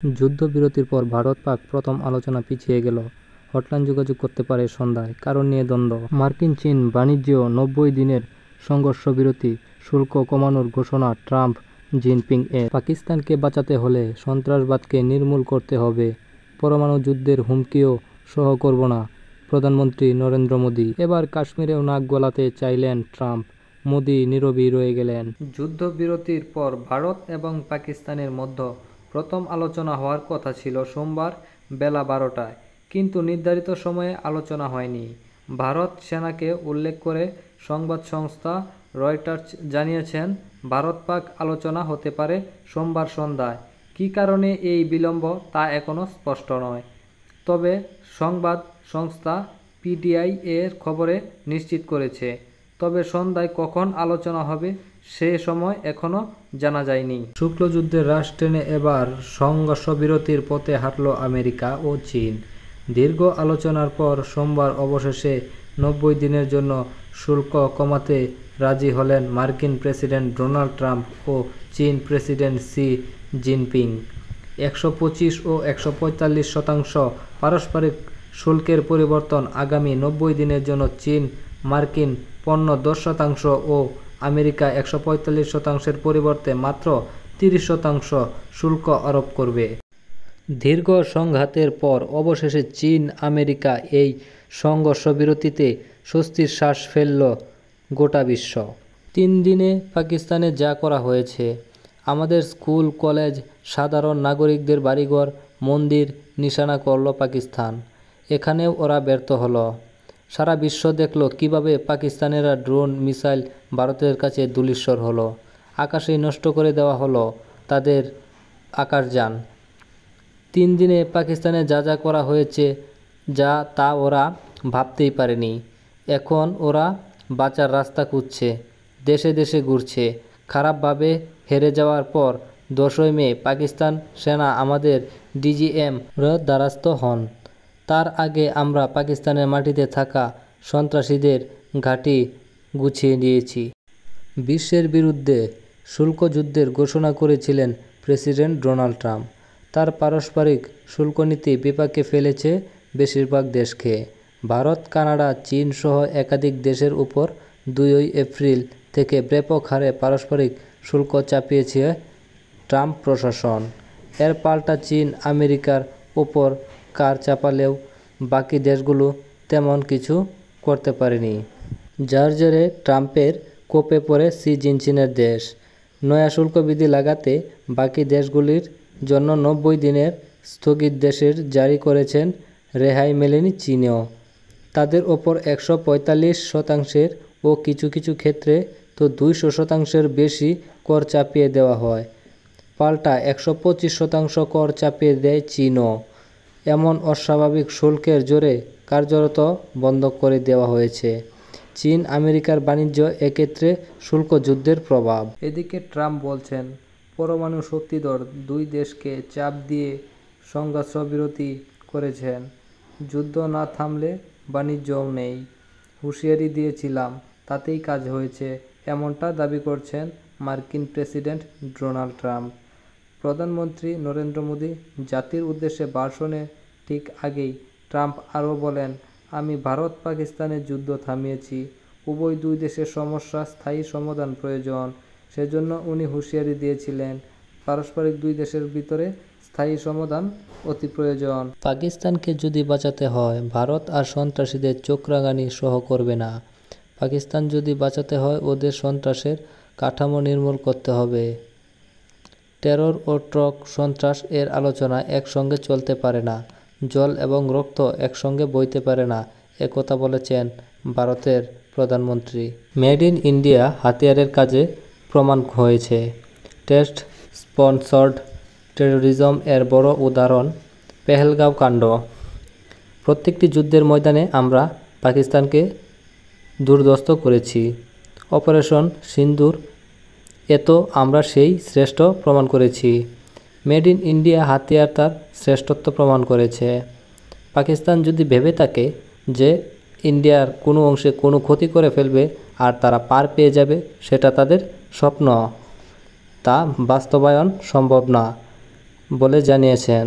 যুদ্ধবিরতির পর ভারত-পাক প্রথম আলোচনা পিছিয়ে গেল। হটলাইন যোগাযোগ করতে পারে সন্ধ্যায়, কারণ নিয়ে দ্বন্দ্ব। মার্কিন-চীন বাণিজ্য 90 দিনের সংঘর্ষবিরতি, শুল্ক কমানোর ঘোষণা ট্রাম্প জিনপিং এর। পাকিস্তানকে বাঁচাতে হলে সন্ত্রাসবাদকে নির্মূল করতে হবে, পরমাণু যুদ্ধের হুমকিও সহ করব না প্রধানমন্ত্রী নরেন্দ্র মোদী। এবার কাশ্মীরেও নাক গলাতে চাইলেন ট্রাম্প, মোদী নীরবই রয়ে গেলেন। যুদ্ধবিরতির পর ভারত এবং পাকিস্তানের মধ্যে প্রথম আলোচনা হওয়ার কথা ছিল সোমবার বেলা 12টায়, কিন্তু নির্ধারিত সময়ে আলোচনা হয়নি। ভারত সেনাকে উল্লেখ করে সংবাদ সংস্থা রয়টার্স জানিয়েছেন, ভারত-পাক আলোচনা হতে পারে সোমবার সন্ধ্যায়। কী কারণে এই বিলম্ব তা এখনও স্পষ্ট নয়, তবে সংবাদ সংস্থা পিটিআই এর খবরে নিশ্চিত করেছে। তবে সন্ধ্যায় কখন আলোচনা হবে সে সময় এখনও জানা যায়নি। শুল্কযুদ্ধের রাশ টেনে এবার সংঘর্ষবিরতির পথে হাঁটল আমেরিকা ও চীন। দীর্ঘ আলোচনার পর সোমবার অবশেষে 90 দিনের জন্য শুল্ক কমাতে রাজি হলেন মার্কিন প্রেসিডেন্ট ডোনাল্ড ট্রাম্প ও চীন প্রেসিডেন্ট শি জিনপিং। 125 ও 145% পারস্পরিক শুল্কের পরিবর্তন। আগামী 90 দিনের জন্য চীন মার্কিন পণ্য 10% ও আমেরিকা 145%-এর পরিবর্তে মাত্র 30% শুল্ক আরোপ করবে। দীর্ঘ সংঘাতের পর অবশেষে চীন আমেরিকা এই সংঘর্ষবিরতিতে স্বস্তির শ্বাস ফেলল গোটা বিশ্ব। 3 দিনে পাকিস্তানে যা করা হয়েছে, আমাদের স্কুল কলেজ, সাধারণ নাগরিকদের বাড়িঘর, মন্দির নিশানা করল পাকিস্তান। এখানেও ওরা ব্যর্থ হলো। সারা বিশ্ব দেখল কিভাবে পাকিস্তানেরা ড্রোন মিসাইল ভারতের কাছে ধূলিস্বর হলো। আকাশেই নষ্ট করে দেওয়া হলো তাদের আকাশযান। 3 দিনে পাকিস্তানে যা যা করা হয়েছে তা ওরা ভাবতেই পারেনি। এখন ওরা বাঁচার রাস্তা খুঁজছে, দেশে দেশে ঘুরছে। খারাপভাবে হেরে যাওয়ার পর 10ই মে পাকিস্তান সেনা আমাদের ডিজিএম র দ্বারস্থ হন। তার আগে আমরা পাকিস্তানের মাটিতে থাকা সন্ত্রাসীদের ঘাঁটি গুছিয়ে দিয়েছি। বিশ্বের বিরুদ্ধে শুল্কযুদ্ধের ঘোষণা করেছিলেন প্রেসিডেন্ট ডোনাল্ড ট্রাম্প। তার পারস্পরিক শুল্কনীতি বিপাকে ফেলেছে বেশিরভাগ দেশকে। ভারত, কানাডা, চীন সহ একাধিক দেশের উপর 2 এপ্রিল থেকে ব্যাপক হারে পারস্পরিক শুল্ক চাপিয়েছে ট্রাম্প প্রশাসন। এর পাল্টা চীন আমেরিকার ওপর কার চাপালেও বাকি দেশগুলো তেমন কিছু করতে পারেনি। যার জেরে ট্রাম্পের কোপে পড়ে শি জিনপিংয়ের দেশ। নয়া শুল্কবিধি লাগাতে বাকি দেশগুলির জন্য 90 দিনের স্থগিতাদেশ জারি করেছেন। রেহাই মেলেনি চীনেও। তাদের ওপর 145% ও কিছু কিছু ক্ষেত্রে তো 200%-এর বেশি কর চাপিয়ে দেওয়া হয়। পাল্টা 125% কর চাপিয়ে দেয় চীনও। এমন অস্বাভাবিক শুল্কের জোরে কার্যত বন্ধ করে দেওয়া হয়েছে চীন আমেরিকার বাণিজ্য। এক্ষেত্রে শুল্ক যুদ্ধের প্রভাব। এদিকে ট্রাম্প বলছেন, পরমাণু শক্তিধর 2 দেশকে চাপ দিয়ে সংঘর্ষবিরতি করেছেন। যুদ্ধ না থামলে বাণিজ্যও নেই। হুঁশিয়ারি দিয়েছিলাম, তাতেই কাজ হয়েছে, এমনটা দাবি করছেন মার্কিন প্রেসিডেন্ট ডোনাল্ড ট্রাম্প। প্রধানমন্ত্রী নরেন্দ্র মোদী জাতির উদ্দেশ্যে ভাষণের ঠিক আগেই ট্রাম্প আরও বলেন, আমি ভারত পাকিস্তানের যুদ্ধ থামিয়েছি। উভয় 2 দেশের সমস্যা স্থায়ী সমাধান প্রয়োজন। সেজন্য উনি হুঁশিয়ারি দিয়েছিলেন, পারস্পরিক 2 দেশের ভিতরে স্থায়ী সমাধান অতি প্রয়োজন। পাকিস্তানকে যদি বাঁচাতে হয়, ভারত আর সন্ত্রাসীদের চোখ রাঙানি সহ করবে না। পাকিস্তান যদি বাঁচাতে হয়, ওদের সন্ত্রাসের কাঠামো নির্মূল করতে হবে। টেরর ও ট্রক সন্ত্রাস এর আলোচনা একসঙ্গে চলতে পারে না। জল এবং রক্ত একসঙ্গে বইতে পারে না, একথা বলেছেন ভারতের প্রধানমন্ত্রী। মেড ইন ইন্ডিয়া হাতিয়ারের কাজে প্রমাণ হয়েছে। টেস্ট স্পন্সর্ড টেরোরিজম এর বড় উদাহরণ পেহেলগাঁও কাণ্ড। প্রত্যেকটি যুদ্ধের ময়দানে আমরা পাকিস্তানকে দুর্দস্ত করেছি। অপারেশন সিন্দুর এত আমরা সেই শ্রেষ্ঠ প্রমাণ করেছি। মেড ইন ইন্ডিয়া হাতিয়ার তার শ্রেষ্ঠত্ব প্রমাণ করেছে। পাকিস্তান যদি ভেবে থাকে যে ইন্ডিয়ার কোনো অংশে কোনো ক্ষতি করে ফেলবে আর তারা পার পেয়ে যাবে, সেটা তাদের স্বপ্ন, তা বাস্তবায়ন সম্ভব না। বলে জানিয়েছেন।